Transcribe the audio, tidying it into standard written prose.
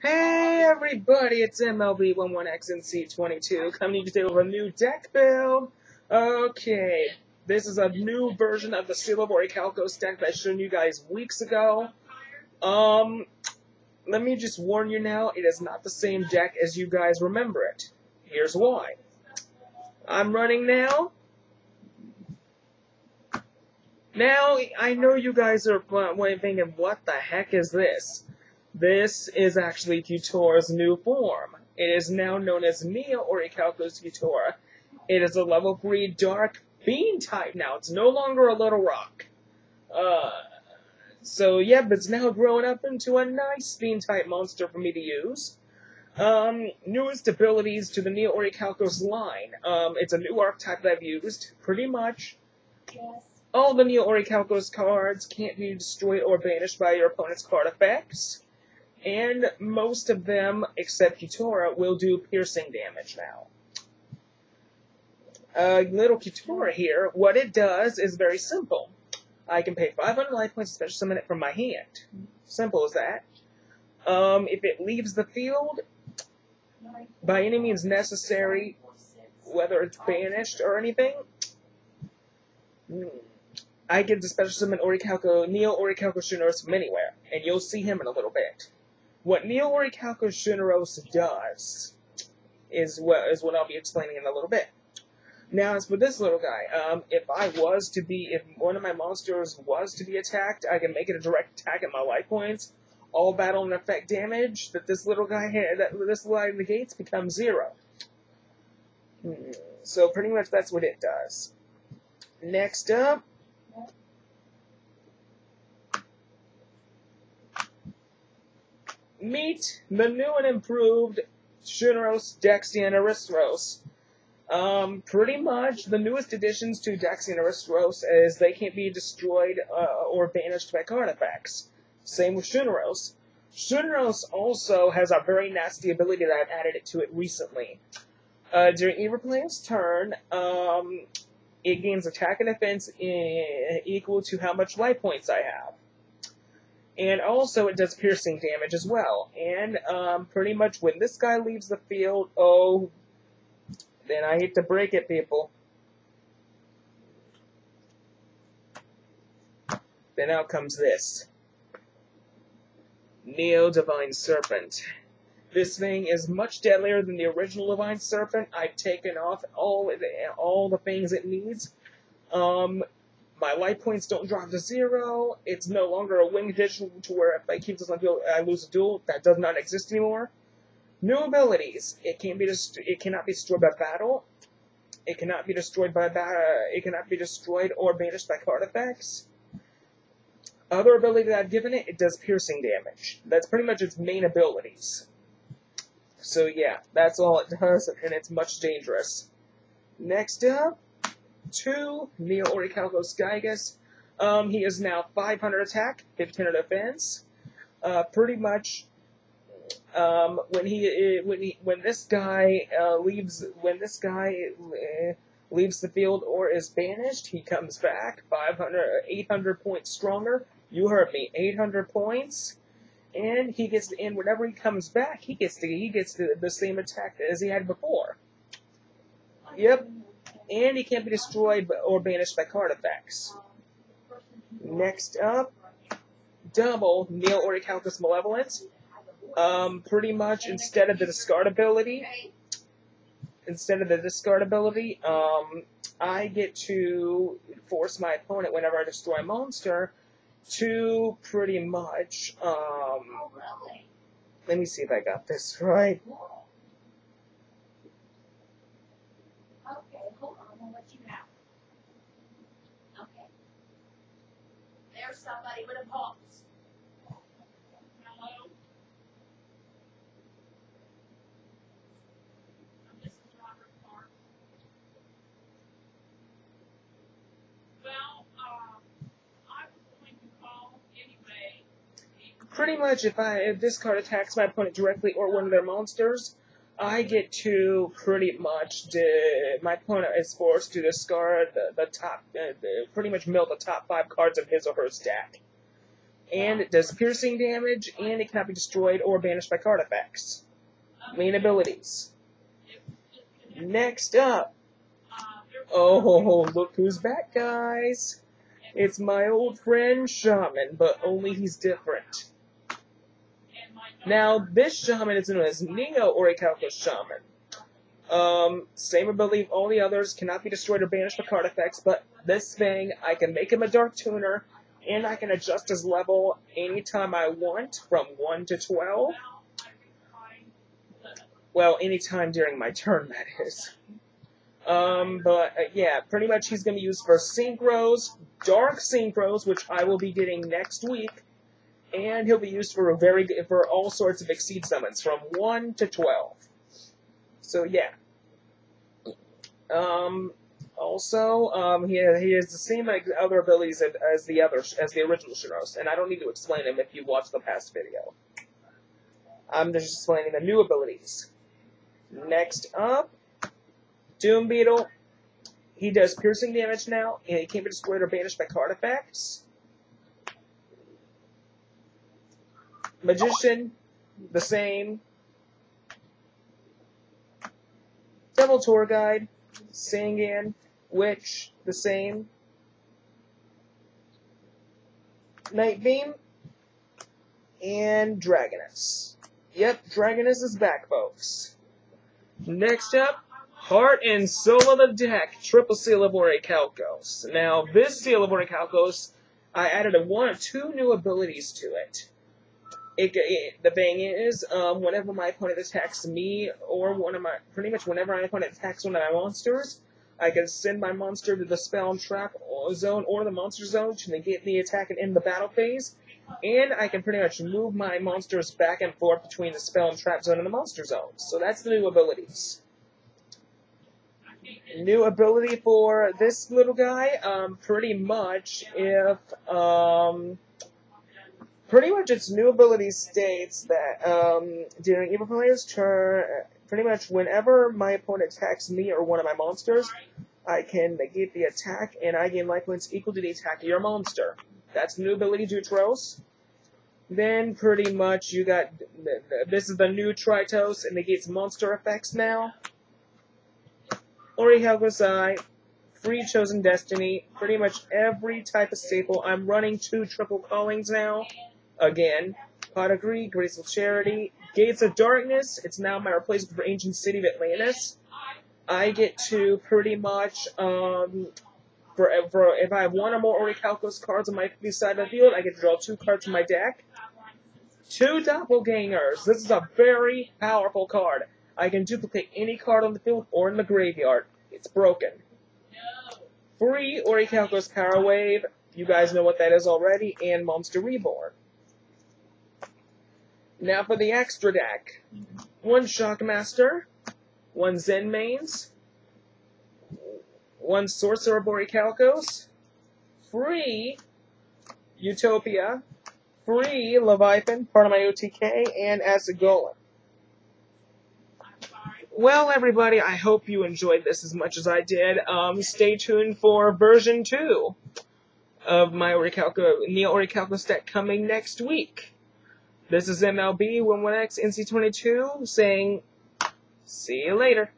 Hey everybody, it's MLB11XNC22 coming to you with a new deck build. Okay, this is a new version of the Seal of Orichalcos deck that I showed you guys weeks ago. Let me just warn you now, it is not the same deck as you guys remember it. Here's why. I'm running now. Now, I know you guys are thinking, what the heck is this? This is actually Futora's new form. It is now known as Neo Orichalcos Futora. It is a level 3 dark bean type now. It's no longer a little rock. So yeah, but it's now grown up into a nice bean type monster for me to use. Newest abilities to the Neo Orichalcos line. It's a new archetype that I've used, pretty much. Yes. All the Neo Orichalcos cards can't be destroyed or banished by your opponent's card effects. And most of them, except Futora, will do piercing damage now. Little Futora here, what it does is very simple. I can pay 500 life points to special summon it from my hand. Simple as that. If it leaves the field, by any means necessary, whether it's banished or anything, I get the special summon Neo Orichalcos Shuneros from anywhere, and you'll see him in a little bit. What Neo Orichalcos Shuneros does is what I'll be explaining in a little bit. Now, as for this little guy, if one of my monsters was to be attacked, I can make it a direct attack at my life points. All battle and effect damage that this little guy negates becomes 0. So pretty much that's what it does. Next up, meet the new and improved Shuneros, Dexy, and Aristros. Pretty much the newest additions to Dexy and Aristros is they can't be destroyed or banished by card effects. Same with Shuneros. Shuneros also has a very nasty ability that I've added to it recently. During either player's turn, it gains attack and defense equal to how much life points I have. And also, it does piercing damage as well. And pretty much when this guy leaves the field, then I hate to break it, people. Then out comes this. Neo Divine Serpent. This thing is much deadlier than the original Divine Serpent. I've taken off all the things it needs. My life points don't drop to 0. It's no longer a winged addition to where if I keep this on field, I lose a duel. That does not exist anymore. New abilities. It cannot be destroyed by battle. It cannot be destroyed or banished by card effects. Other ability that I've given it, it does piercing damage. That's pretty much its main abilities. So yeah, that's all it does, and it's much dangerous. Next up, 2 Neo Orichalcos Gigas. He is now 500 attack, 1500 defense. Pretty much, when this guy leaves the field or is banished, he comes back 800 points stronger. You heard me, 800 points. And he gets to, and whenever he comes back, he gets the same attack as he had before. Yep. And he can't be destroyed or banished by card effects. Next up, double Neo Orichalcos Malevolence. Pretty much instead of the discard ability, I get to force my opponent whenever I destroy a monster to pretty much, let me see if I got this right. Okay, hold on, I'll let you have. Okay. There's somebody with a pulse. Hello? This is Robert Clark. Well, I was going to call anyway. Pretty much, if this card attacks my opponent directly or one of their monsters, I get to pretty much my opponent is forced to discard pretty much mill the top 5 cards of his or her stack. and it does piercing damage, and it cannot be destroyed or banished by card effects. Main abilities. Next up. Oh, look who's back, guys. It's my old friend Shaman, but only he's different. Now, this Shaman is known as Neo Orichalcos Shaman. Same ability of all the others, cannot be destroyed or banished by card effects, but this thing, I can make him a Dark Tuner, and I can adjust his level anytime I want, from 1 to 12. Well, anytime during my turn, that is. Yeah, pretty much he's going to be used for Synchros, Dark Synchros, which I will be getting next week, and he'll be used for all sorts of Exceed summons, from 1 to 12. So, yeah. Also, he has the same other abilities as the original Shinos, and I don't need to explain them if you watched the past video. I'm just explaining the new abilities. Next up, Doom Beetle. He does piercing damage now, and he can't be destroyed or banished by card effects. Magician, the same. Devil Tour Guide, Sangan, Witch, the same. Night Beam, and Dragoness. Yep, Dragoness is back, folks. Next up, Heart and Soul of the deck, Triple Seal of Orichalcos. Now, this Seal of Orichalcos, I added two new abilities to it. The thing is, whenever my opponent attacks me, or pretty much whenever my opponent attacks one of my monsters, I can send my monster to the spell and trap zone or the monster zone to negate the attack and end the battle phase. And I can pretty much move my monsters back and forth between the spell and trap zone and the monster zone. So that's the new abilities. New ability for this little guy, pretty much its new ability states that during either player's turn, pretty much whenever my opponent attacks me or one of my monsters, I can negate the attack, and I gain life points equal to the attack of your monster. That's the new ability, Jutros. Then, pretty much, you got... This is the new Tritos, and negates monster effects now. Orichalcos, Free Chosen Destiny, pretty much every type of staple. I'm running 2 triple callings now. Again, Pot of Greed, Graceful Charity, Gates of Darkness. It's now my replacement for Ancient City of Atlantis. I get to pretty much... if I have one or more Orichalcos cards on my side of the field, I get to draw 2 cards from my deck. 2 Doppelgangers. This is a very powerful card. I can duplicate any card on the field or in the graveyard. It's broken. 3 Orichalcos Power Wave. You guys know what that is already. And Monster Reborn. Now for the extra deck. 1 Shockmaster. 1 Zen Mains. 1 Sorcerer of Orichalcos, free Utopia, free Leviathan, part of my OTK, and Acid Golem. Well, everybody, I hope you enjoyed this as much as I did. Stay tuned for version 2 of my Neo Orichalcos deck coming next week. This is MLB11X NC22 saying, see you later.